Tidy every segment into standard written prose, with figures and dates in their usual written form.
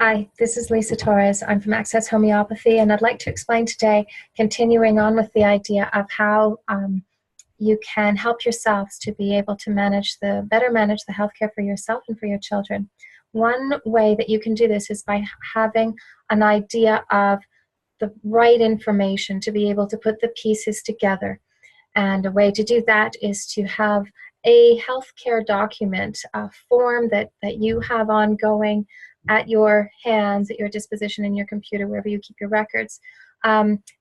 Hi, this is Lisa Torres. I'm from Access Homeopathy, and I'd like to explain today, continuing on with the idea of how you can help yourselves to be able to better manage the healthcare for yourself and for your children. One way that you can do this is by having an idea of the right information to be able to put the pieces together. And a way to do that is to have a healthcare document, a form that you have ongoing at your hands, at your disposition in your computer, wherever you keep your records.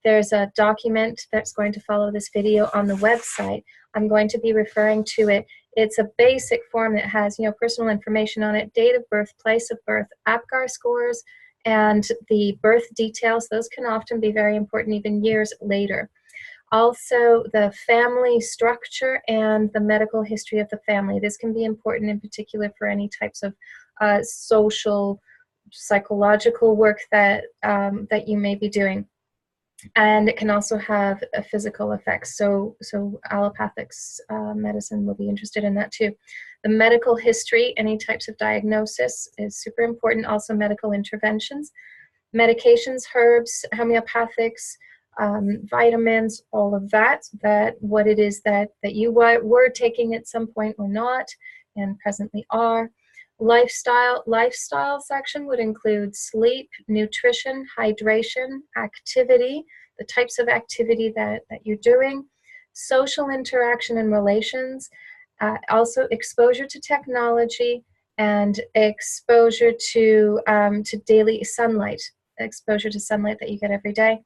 There's a document that's going to follow this video on the website. I'm going to be referring to it. It's a basic form that has, personal information on it, date of birth, place of birth, APGAR scores, and the birth details. Those can often be very important even years later. Also, the family structure and the medical history of the family. This can be important in particular for any types of social, psychological work that you may be doing. And it can also have a physical effects. So allopathic medicine will be interested in that too. The medical history, any types of diagnosis is super important. Also medical interventions, medications, herbs, homeopathics, vitamins, all of that what it is that you were taking at some point or not and presently are. Lifestyle section would include sleep, nutrition, hydration, activity, the types of activity that you're doing, social interaction and relations, also exposure to technology and exposure to daily sunlight, exposure to sunlight that you get every day.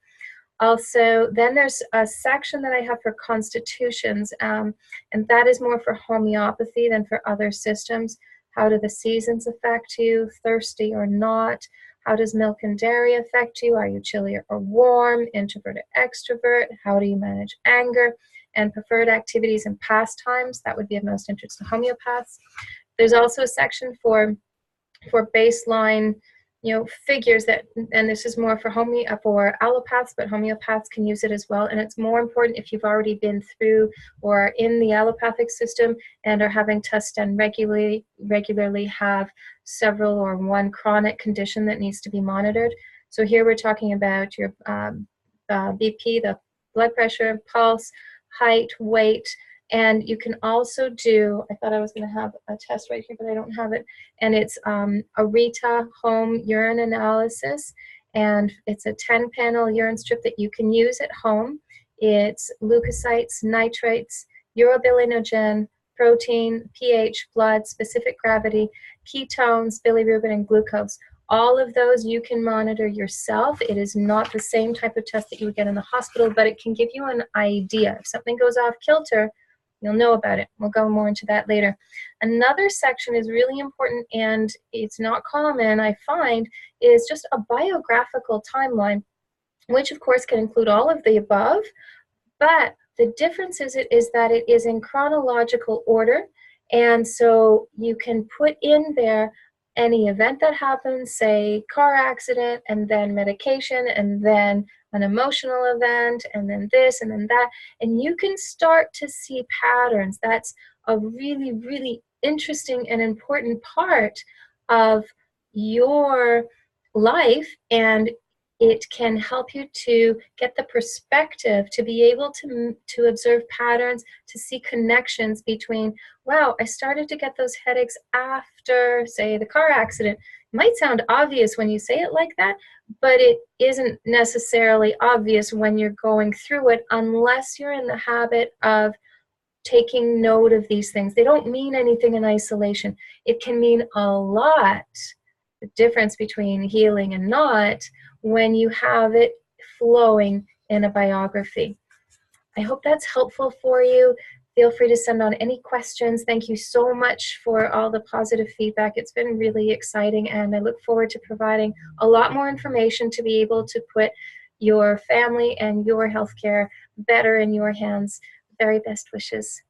Also, then there's a section that I have for constitutions, and that is more for homeopathy than for other systems. How do the seasons affect you, thirsty or not? How does milk and dairy affect you? Are you chilly or warm, introvert or extrovert? How do you manage anger? And preferred activities and pastimes, that would be of most interest to homeopaths. There's also a section for baseline figures that, and this is more for allopaths, but homeopaths can use it as well. And it's more important if you've already been through or in the allopathic system and are having tests done regularly have several or one chronic condition that needs to be monitored. So here we're talking about your BP, the blood pressure, pulse, height, weight. And you can also do, I thought I was going to have a test right here, but I don't have it. And it's a Rita home urine analysis. And it's a 10-panel urine strip that you can use at home. It's leukocytes, nitrates, urobilinogen, protein, pH, blood, specific gravity, ketones, bilirubin, and glucose. All of those you can monitor yourself. It is not the same type of test that you would get in the hospital, but it can give you an idea. If something goes off kilter, you'll know about it. We'll go more into that later. Another section is really important, and it's not common, I find, is just a biographical timeline, which of course can include all of the above, but the difference is that it is in chronological order, and so you can put in there any event that happens, say car accident, and then medication, and then an emotional event, and then this, and then that, and you can start to see patterns. That's a really, really interesting and important part of your life, and it can help you to get the perspective to be able to observe patterns, to see connections between, wow, I started to get those headaches after, say, the car accident. It might sound obvious when you say it like that, but it isn't necessarily obvious when you're going through it unless you're in the habit of taking note of these things. They don't mean anything in isolation. It can mean a lot, the difference between healing and not, when you have it flowing in a biography. I hope that's helpful for you. Feel free to send on any questions. Thank you so much for all the positive feedback. It's been really exciting, and I look forward to providing a lot more information to be able to put your family and your healthcare better in your hands. Very best wishes.